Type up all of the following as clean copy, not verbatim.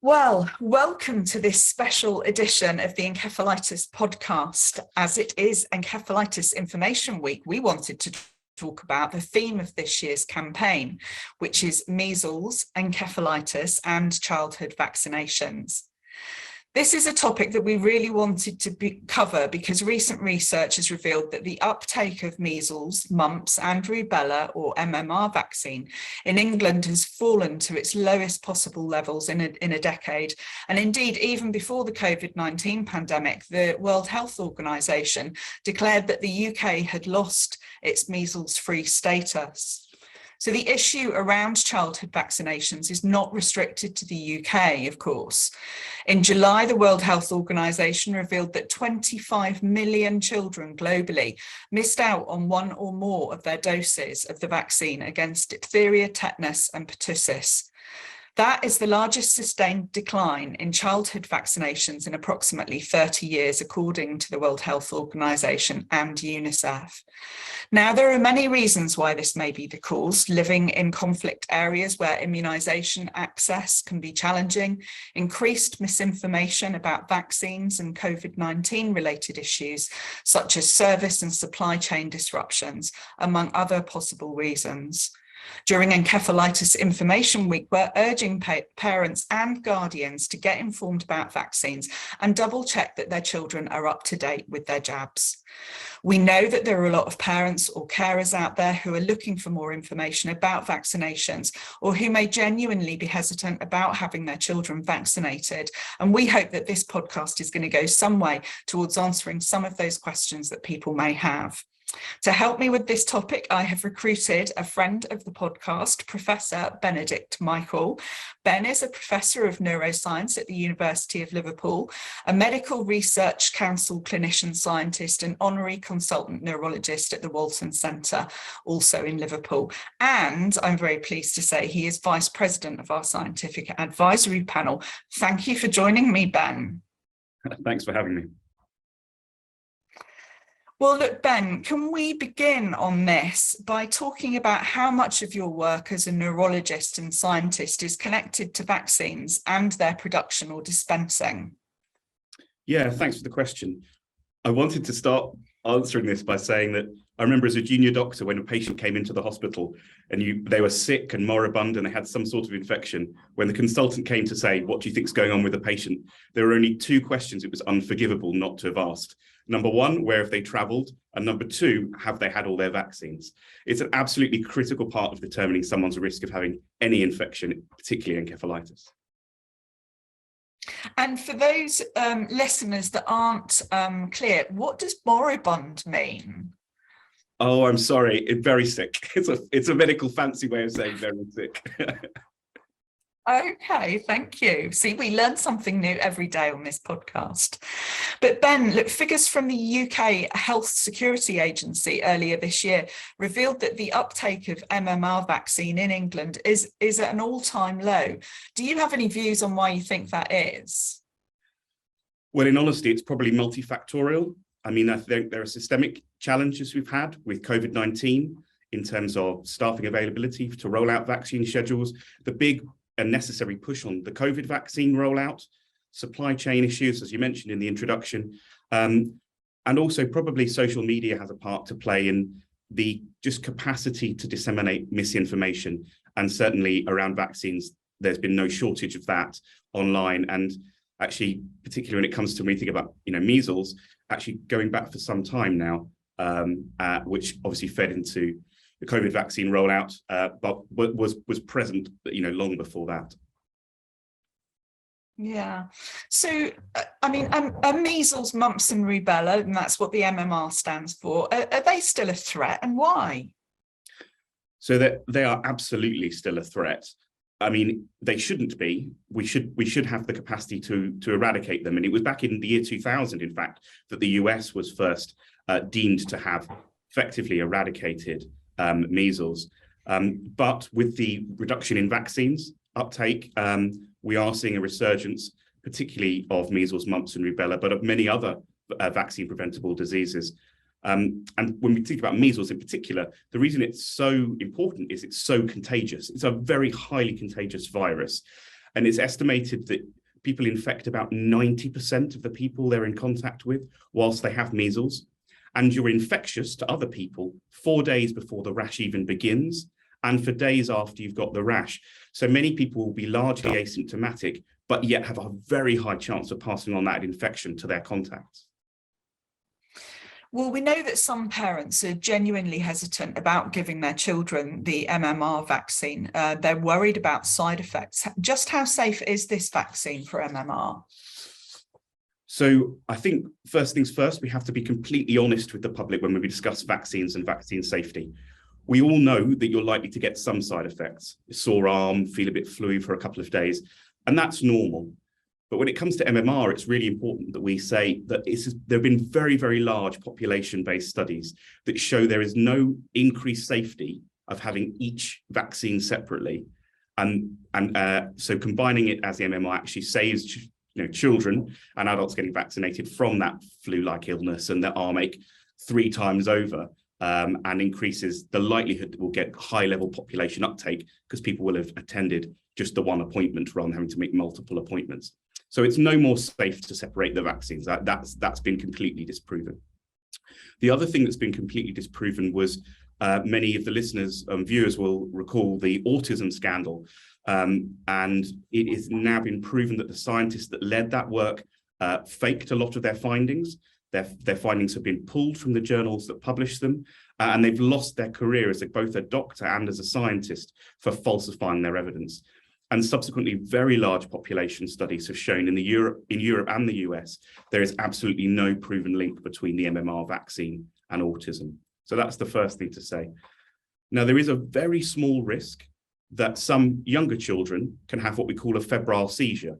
Well, welcome to this special edition of the Encephalitis Podcast. As it is Encephalitis Information Week, we wanted to talk about the theme of this year's campaign, which is measles, encephalitis, and childhood vaccinations. This is a topic that we really wanted to cover because recent research has revealed that the uptake of measles, mumps and rubella, or MMR vaccine in England has fallen to its lowest possible levels in a decade. And indeed, even before the COVID-19 pandemic, the World Health Organization declared that the UK had lost its measles-free status. So the issue around childhood vaccinations is not restricted to the UK, of course. In July, the World Health Organization revealed that 25 million children globally missed out on one or more of their doses of the vaccine against diptheria, tetanus, and pertussis. That is the largest sustained decline in childhood vaccinations in approximately 30 years, according to the World Health Organization and UNICEF. Now, there are many reasons why this may be the cause: living in conflict areas where immunization access can be challenging, increased misinformation about vaccines and COVID-19 related issues, such as service and supply chain disruptions, among other possible reasons. During Encephalitis Information Week, we're urging parents and guardians to get informed about vaccines and double check that their children are up to date with their jabs. We know that there are a lot of parents or carers out there who are looking for more information about vaccinations or who may genuinely be hesitant about having their children vaccinated. And we hope that this podcast is going to go some way towards answering some of those questions that people may have. To help me with this topic, I have recruited a friend of the podcast, Professor Benedict Michael. Ben is a professor of neuroscience at the University of Liverpool, a medical research council clinician scientist and honorary consultant neurologist at the Walton Centre, also in Liverpool. And I'm very pleased to say he is vice president of our scientific advisory panel. Thank you for joining me, Ben. Thanks for having me. Well, look, Ben, can we begin on this by talking about how much of your work as a neurologist and scientist is connected to vaccines and their production or dispensing? Yeah, thanks for the question. I wanted to start answering this by saying that I remember as a junior doctor when a patient came into the hospital and they were sick and moribund and they had some sort of infection. When the consultant came to say, "What do you think is going on with the patient?" there were only two questions it was unforgivable not to have asked. Number one, where have they traveled? And number two, have they had all their vaccines? It's an absolutely critical part of determining someone's risk of having any infection, particularly encephalitis. And for those listeners that aren't clear, what does moribund mean? Oh, I'm sorry, very sick. It's a medical fancy way of saying very sick. Okay, thank you. See, we learn something new every day on this podcast. But Ben, look, figures from the UK Health Security Agency earlier this year revealed that the uptake of MMR vaccine in England is at an all-time low. Do you have any views on why you think that is? Well, in honesty, it's probably multifactorial. I mean, I think there are systemic challenges we've had with COVID-19 in terms of staffing availability to roll out vaccine schedules, the big and necessary push on the COVID vaccine rollout, supply chain issues, as you mentioned in the introduction, and also probably social media has a part to play in the just capacity to disseminate misinformation. And certainly around vaccines, there's been no shortage of that online. And actually, particularly when it comes to when we think about measles, actually going back for some time now, which obviously fed into the COVID vaccine rollout, but was present, long before that. Yeah. So, I mean, are measles, mumps and rubella, and that's what the MMR stands for, are they still a threat, and why? So that they are absolutely still a threat. I mean, they shouldn't be. We should have the capacity to eradicate them. And it was back in the year 2000, in fact, that the US was first deemed to have effectively eradicated measles. But with the reduction in vaccines uptake, we are seeing a resurgence, particularly of measles, mumps and rubella, but of many other vaccine preventable diseases. And when we think about measles in particular, the reason it's so important is it's so contagious. It's a very highly contagious virus. And it's estimated that people infect about 90% of the people they're in contact with whilst they have measles. And you're infectious to other people 4 days before the rash even begins, and for days after you've got the rash. So many people will be largely asymptomatic, but yet have a very high chance of passing on that infection to their contacts. Well, we know that some parents are genuinely hesitant about giving their children the MMR vaccine. They're worried about side effects. Just how safe is this vaccine for MMR? So I think first things first, we have to be completely honest with the public when we discuss vaccines and vaccine safety. We all know that you're likely to get some side effects, a sore arm, feel a bit fluey for a couple of days, and that's normal. But when it comes to MMR, it's really important that we say that there have been very, very large population-based studies that show there is no increased safety of having each vaccine separately. So combining it as the MMR actually saves children and adults getting vaccinated from that flu-like illness and the arm ache 3 times over, and increases the likelihood that we'll get high-level population uptake because people will have attended just the one appointment rather than having to make multiple appointments. So it's no more safe to separate the vaccines. That's been completely disproven. The other thing that's been completely disproven was many of the listeners and viewers will recall the autism scandal. And it has now been proven that the scientists that led that work faked a lot of their findings. Their findings have been pulled from the journals that published them, and they've lost their career as both a doctor and as a scientist for falsifying their evidence. And subsequently, very large population studies have shown in Europe and the US, there is absolutely no proven link between the MMR vaccine and autism. So that's the first thing to say. Now, there is a very small risk that some younger children can have what we call a febrile seizure.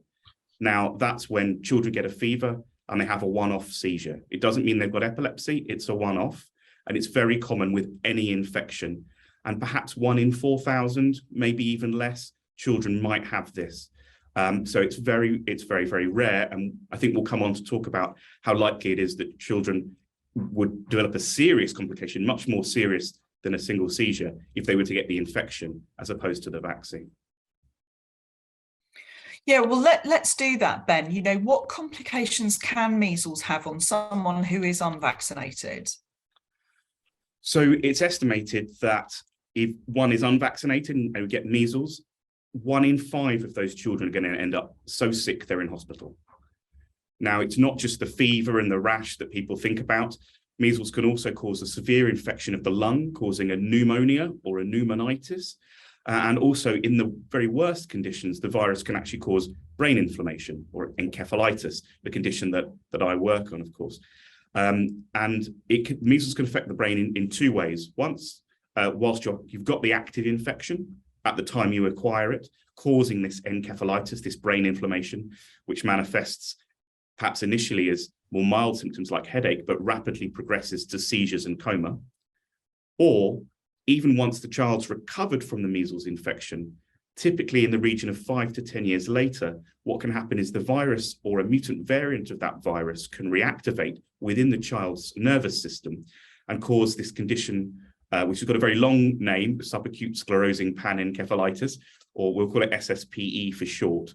Now, that's when children get a fever and they have a one-off seizure. It doesn't mean they've got epilepsy, it's a one-off, and it's very common with any infection. And perhaps 1 in 4,000, maybe even less, children might have this. So it's very, very rare. And I think we'll come on to talk about how likely it is that children would develop a serious complication, much more serious than a single seizure, if they were to get the infection as opposed to the vaccine. Yeah, well, let's do that, Ben. What complications can measles have on someone who is unvaccinated? So it's estimated that if one is unvaccinated and get measles, 1 in 5 of those children are going to end up so sick they're in hospital. Now, it's not just the fever and the rash that people think about. Measles can also cause a severe infection of the lung, causing a pneumonia or a pneumonitis. And also, in the very worst conditions, the virus can actually cause brain inflammation or encephalitis, the condition that I work on, of course. And measles can affect the brain in 2 ways. Once, whilst you've got the active infection at the time you acquire it, causing this encephalitis, this brain inflammation, which manifests perhaps initially as more mild symptoms like headache, but rapidly progresses to seizures and coma. Or even once the child's recovered from the measles infection, typically in the region of 5 to 10 years later, what can happen is the virus or a mutant variant of that virus can reactivate within the child's nervous system and cause this condition, which has got a very long name, subacute sclerosing panencephalitis, or we'll call it SSPE for short.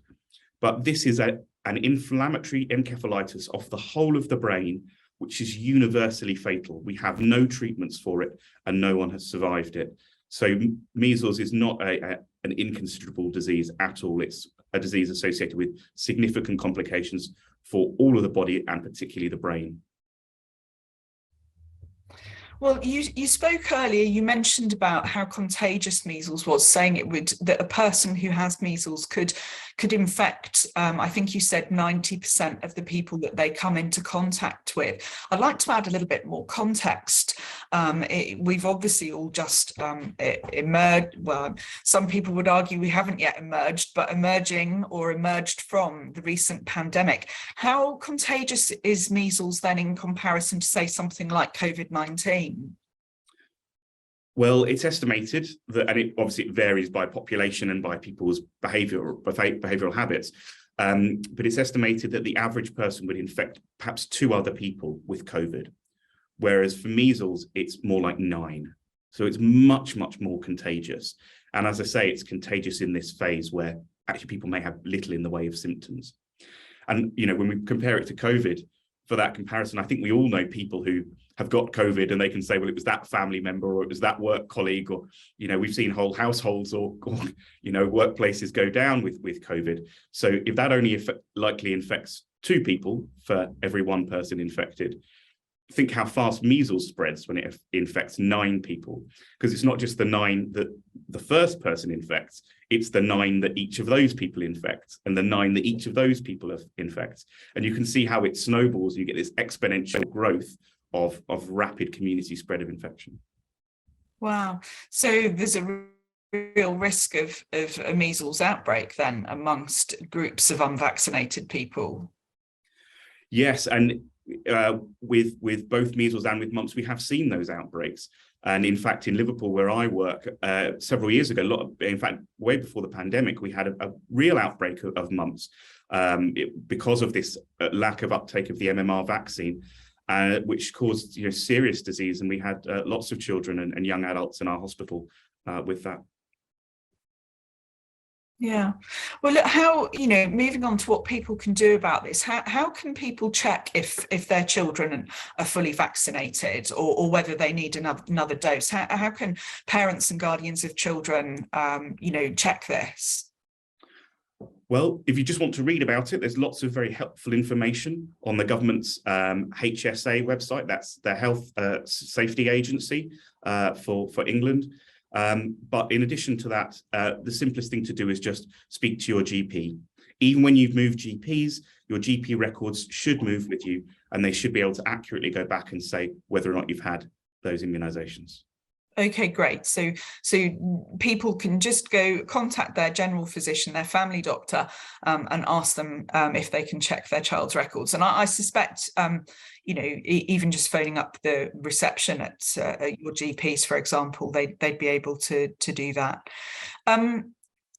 But this is an inflammatory encephalitis of the whole of the brain, which is universally fatal. We have no treatments for it, and no one has survived it. So measles is not an inconsiderable disease at all. It's a disease associated with significant complications for all of the body and particularly the brain. Well, you spoke earlier, you mentioned about how contagious measles was, saying that a person who has measles could infect, I think you said 90% of the people that they come into contact with. I'd like to add a little bit more context. We've obviously all just emerged, well, some people would argue we haven't yet emerged, but emerged from the recent pandemic. How contagious is measles then in comparison to, say, something like COVID-19? Well, it's estimated that, and it varies by population and by people's behavioral habits, but it's estimated that the average person would infect perhaps 2 other people with COVID, whereas for measles, it's more like 9. So it's much, much more contagious. And as I say, it's contagious in this phase where actually people may have little in the way of symptoms. And, you know, when we compare it to COVID, for that comparison, I think we all know people who have got COVID and they can say, well, it was that family member or it was that work colleague, or, you know, we've seen whole households or you know, workplaces go down with COVID. So if that only likely infects 2 people for every 1 person infected, think how fast measles spreads when it infects 9 people, because it's not just the 9 that the first person infects, it's the 9 that each of those people infects and the 9 that each of those people infects. And you can see how it snowballs. You get this exponential growth of rapid community spread of infection. Wow. So there's a real risk of a measles outbreak then amongst groups of unvaccinated people. Yes, and with both measles and with mumps, we have seen those outbreaks. And in fact, in Liverpool, where I work, several years ago, in fact, way before the pandemic, we had a real outbreak of mumps because of this lack of uptake of the MMR vaccine, which caused, you know, serious disease. And we had lots of children and young adults in our hospital with that. Yeah. Well, look, how, you know, moving on to what people can do about this, how can people check if their children are fully vaccinated or whether they need another dose? How can parents and guardians of children, you know, check this? Well, if you just want to read about it, there's lots of very helpful information on the government's HSA website. That's the Health Safety Agency for England. But in addition to that, the simplest thing to do is just speak to your GP. Even when you've moved GPs, your GP records should move with you, and they should be able to accurately go back and say whether or not you've had those immunizations. Okay, great. So people can just go contact their general physician, their family doctor, and ask them if they can check their child's records. And I suspect, you know, even just phoning up the reception at your GPs, for example, they'd be able to do that.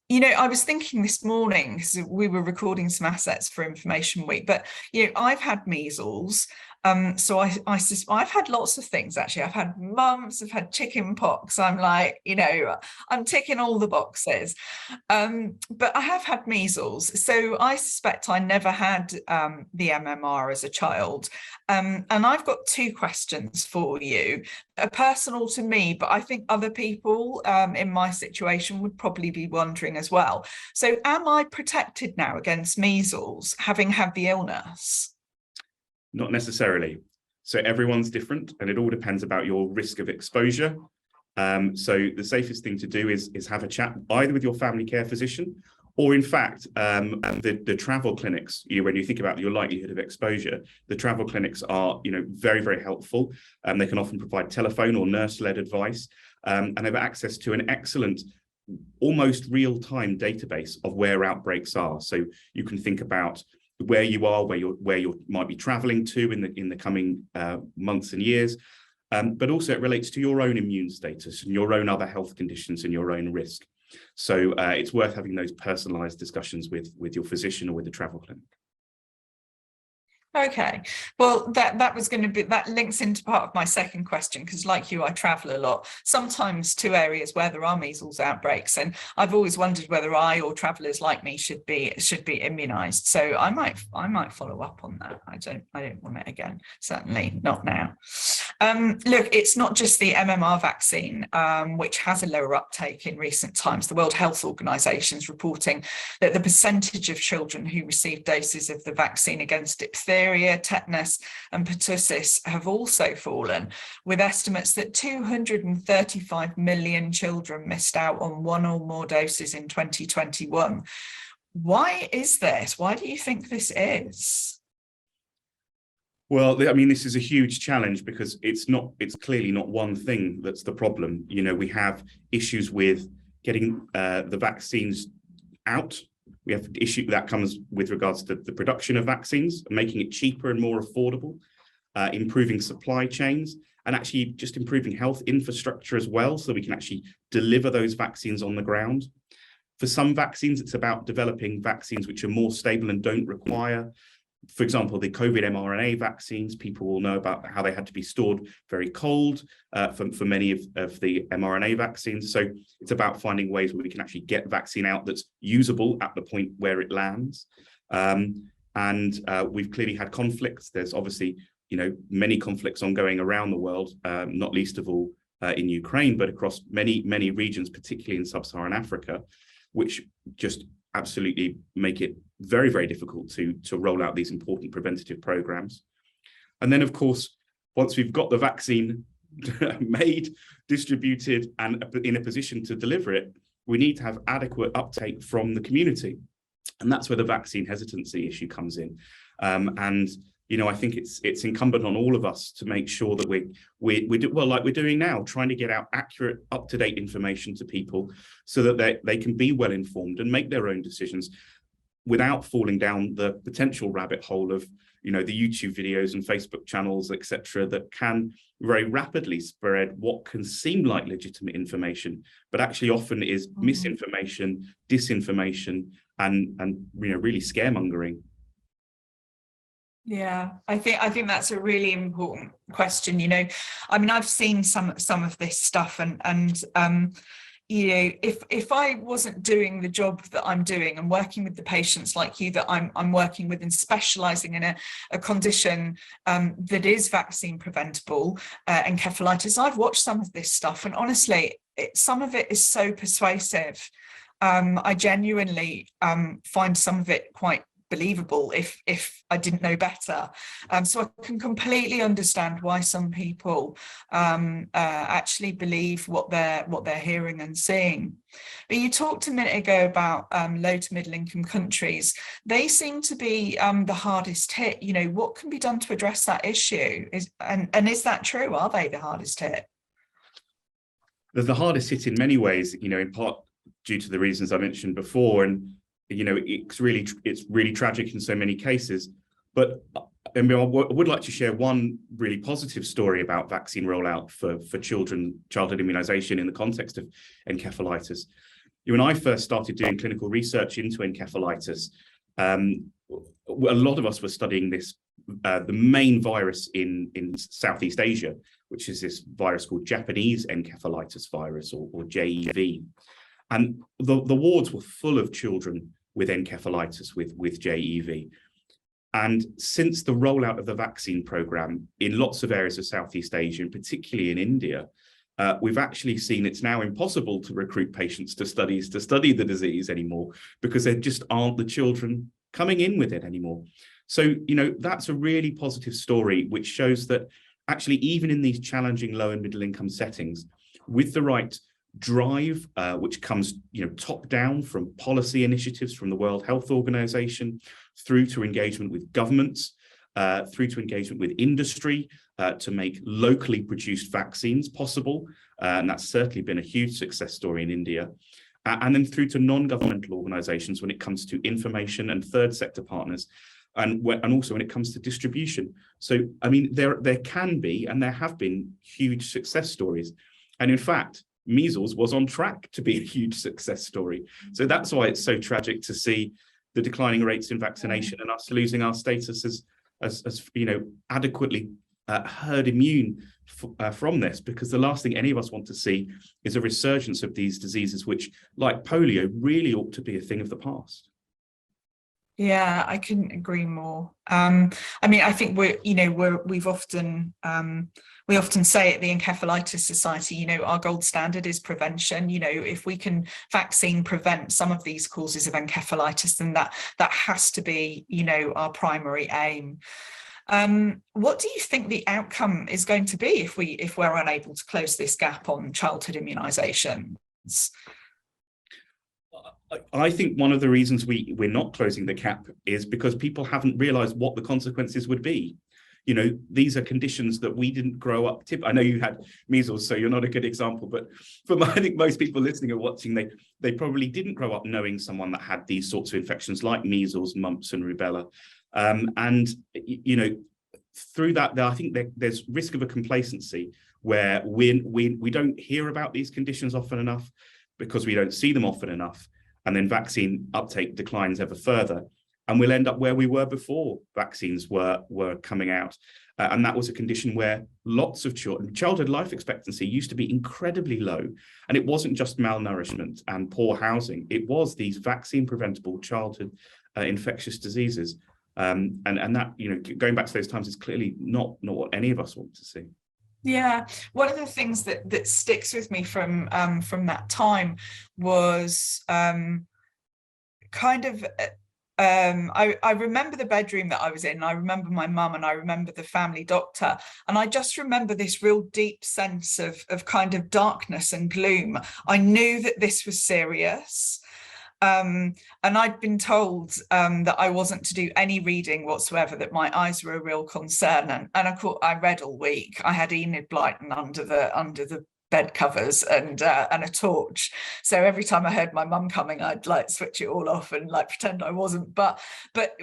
You know, I was thinking this morning, because we were recording some assets for Information Week, but, you know, I've had measles. So I've had lots of things, actually. I've had mumps, I've had chicken pox. I'm like, you know, I'm ticking all the boxes. But I have had measles. So I suspect I never had the MMR as a child. And I've got 2 questions for you, personal to me, but I think other people in my situation would probably be wondering as well. So am I protected now against measles, having had the illness? Not necessarily. So everyone's different, and it all depends about your risk of exposure. So the safest thing to do is have a chat either with your family care physician, or in fact, the travel clinics. When you think about your likelihood of exposure, the travel clinics are, you know, very, very helpful. They can often provide telephone or nurse-led advice, and they have access to an excellent, almost real-time database of where outbreaks are. So you can think about where you are, where you might be traveling to in the coming months and years, but also it relates to your own immune status and your own other health conditions and your own risk. So it's worth having those personalized discussions with your physician or with the travel clinic. Okay, well, that was going to be, that links into part of my second question, because like you, I travel a lot, sometimes to areas where there are measles outbreaks, and I've always wondered whether I or travellers like me should be immunised. So I might follow up on that. I don't want it again, certainly not now. Look, it's not just the MMR vaccine, which has a lower uptake in recent times. The World Health Organization is reporting that the percentage of children who receive doses of the vaccine against diptheria, tetanus and pertussis have also fallen, with estimates that 235 million children missed out on 1 or more doses in 2021. Why is this? Why do you think this is? Well, I mean, this is a huge challenge because it's clearly not one thing that's the problem. You know, we have issues with getting the vaccines out. We have the issue that comes with regards to the production of vaccines, making it cheaper and more affordable, improving supply chains, and actually just improving health infrastructure as well, so we can actually deliver those vaccines on the ground. For some vaccines, it's about developing vaccines which are more stable and don't require For example, the COVID mRNA vaccines, people will know about how they had to be stored very cold for many of the mRNA vaccines. So it's about finding ways where we can actually get vaccine out that's usable at the point where it lands. We've clearly had conflicts. There's obviously, many conflicts ongoing around the world, not least of all in Ukraine, but across many regions, particularly in sub-Saharan Africa, which just absolutely make it very, very difficult to roll out these important preventative programs. And then, of course, once we've got the vaccine made, distributed, and in a position to deliver it, we need to have adequate uptake from the community. And that's where the vaccine hesitancy issue comes in. I think it's incumbent on all of us to make sure that we do well, like we're doing now, trying to get out accurate, up-to-date information to people so that they can be well informed and make their own decisions without falling down the potential rabbit hole of the YouTube videos and Facebook channels, etc., that can very rapidly spread what can seem like legitimate information, but actually often is misinformation, disinformation, and really scaremongering. Yeah, I think that's a really important question. I've seen some of this stuff, and if I wasn't doing the job that I'm doing and working with the patients like you that I'm working with and specialising in a condition that is vaccine preventable, encephalitis, I've watched some of this stuff, and honestly, some of it is so persuasive. I genuinely find some of it quite believable if I didn't know better. So I can completely understand why some people actually believe what they're hearing and seeing. But you talked a minute ago about low to middle income countries. They seem to be the hardest hit. What can be done to address that issue? Is that true? Are they the hardest hit? They're the hardest hit in many ways, in part due to the reasons I mentioned before. And it's really tragic in so many cases. But I would like to share one really positive story about vaccine rollout for childhood immunization in the context of encephalitis. When I first started doing clinical research into encephalitis, a lot of us were studying this, the main virus in Southeast Asia, which is this virus called Japanese encephalitis virus, or JEV. And the wards were full of children with encephalitis with JEV. And since the rollout of the vaccine program in lots of areas of Southeast Asia, and particularly in India, we've actually seen it's now impossible to recruit patients to study the disease anymore, because there just aren't the children coming in with it anymore. So, that's a really positive story, which shows that actually, even in these challenging low and middle income settings, with the right drive, which comes top down from policy initiatives from the World Health Organization, through to engagement with governments, through to engagement with industry, to make locally produced vaccines possible, and that's certainly been a huge success story in India, and then through to non-governmental organizations when it comes to information and third sector partners, and also when it comes to distribution. So there can be, and there have been, huge success stories. And in fact, measles was on track to be a huge success story. So that's why it's so tragic to see the declining rates in vaccination and us losing our status as adequately herd immune from this, because the last thing any of us want to see is a resurgence of these diseases, which, like polio, really ought to be a thing of the past. Yeah, I couldn't agree more. I think we often say at the Encephalitis Society, our gold standard is prevention. If we can vaccine prevent some of these causes of encephalitis, then that has to be, our primary aim. What do you think the outcome is going to be if we're unable to close this gap on childhood immunisations? I think one of the reasons we're not closing the gap is because people haven't realised what the consequences would be. These are conditions that we didn't grow up. I know you had measles, so you're not a good example, but I think most people listening or watching, they probably didn't grow up knowing someone that had these sorts of infections like measles, mumps and rubella. Through that, I think there's risk of a complacency where we don't hear about these conditions often enough because we don't see them often enough. And then vaccine uptake declines ever further. and we'll end up where we were before vaccines were coming out. And that was a condition where lots of childhood life expectancy used to be incredibly low. And it wasn't just malnourishment and poor housing. It was these vaccine-preventable childhood infectious diseases. And that, going back to those times is clearly not what any of us want to see. Yeah, one of the things that sticks with me from that time was I remember the bedroom that I was in. I remember my mum, and I remember the family doctor, and I just remember this real deep sense of kind of darkness and gloom. I knew that this was serious. And I'd been told that I wasn't to do any reading whatsoever, that my eyes were a real concern. And of course, I read all week. I had Enid Blyton under the bed covers and a torch. So every time I heard my mum coming, I'd like switch it all off and like pretend I wasn't. But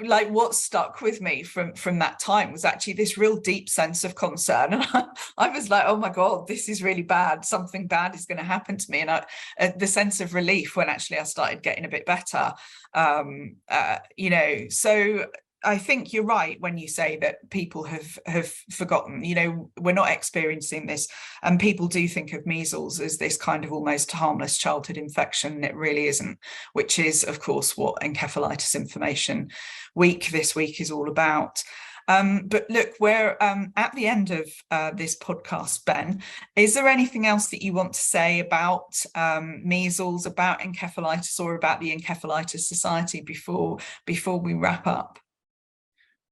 like what stuck with me from that time was actually this real deep sense of concern. And I was like, oh my God, this is really bad. Something bad is going to happen to me. And the sense of relief when actually I started getting a bit better. So I think you're right when you say that people have forgotten, we're not experiencing this, and people do think of measles as this kind of almost harmless childhood infection, and it really isn't, which is, of course, what Encephalitis Information Week this week is all about. But look, we're at the end of this podcast, Ben. Is there anything else that you want to say about measles, about encephalitis, or about the Encephalitis Society before we wrap up?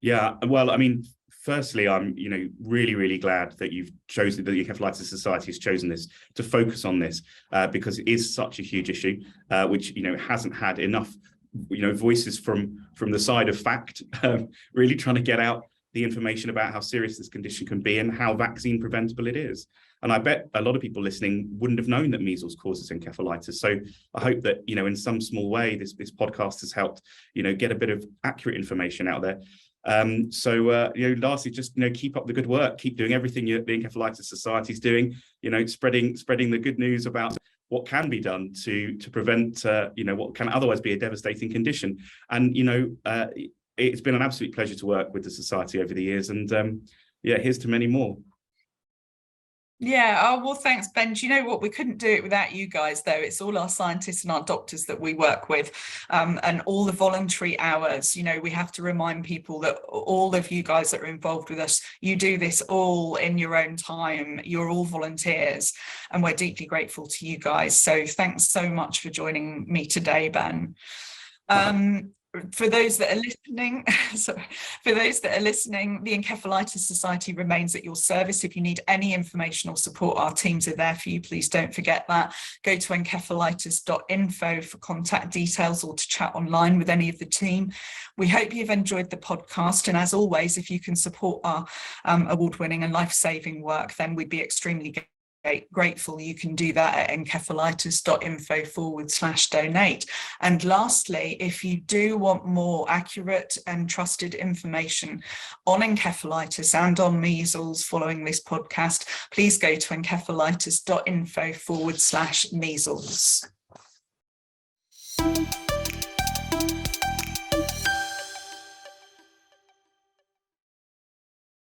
Yeah, well, I mean, firstly, I'm, really, really glad that you've chosen, that the Encephalitis Society has chosen this to focus on this, because it is such a huge issue, which, hasn't had enough, voices from the side of fact, really trying to get out the information about how serious this condition can be and how vaccine preventable it is. And I bet a lot of people listening wouldn't have known that measles causes encephalitis. So I hope that, in some small way, this podcast has helped, get a bit of accurate information out there. Lastly, just keep up the good work, keep doing everything the Encephalitis Society is doing, spreading the good news about what can be done to prevent what can otherwise be a devastating condition. And it's been an absolute pleasure to work with the society over the years, and here's to many more. Yeah, oh, well, thanks, Ben. Do you know what? We couldn't do it without you guys, though. It's all our scientists and our doctors that we work with, and all the voluntary hours. We have to remind people that all of you guys that are involved with us, you do this all in your own time. You're all volunteers, and we're deeply grateful to you guys. So thanks so much for joining me today, Ben. For those that are listening, the Encephalitis Society remains at your service. If you need any information or support, our teams are there for you. Please don't forget that. Go to encephalitis.info for contact details or to chat online with any of the team. We hope you've enjoyed the podcast. And as always, if you can support our award-winning and life-saving work, then we'd be extremely grateful. You can do that at encephalitis.info/donate. And lastly, if you do want more accurate and trusted information on encephalitis and on measles following this podcast, please go to encephalitis.info/measles.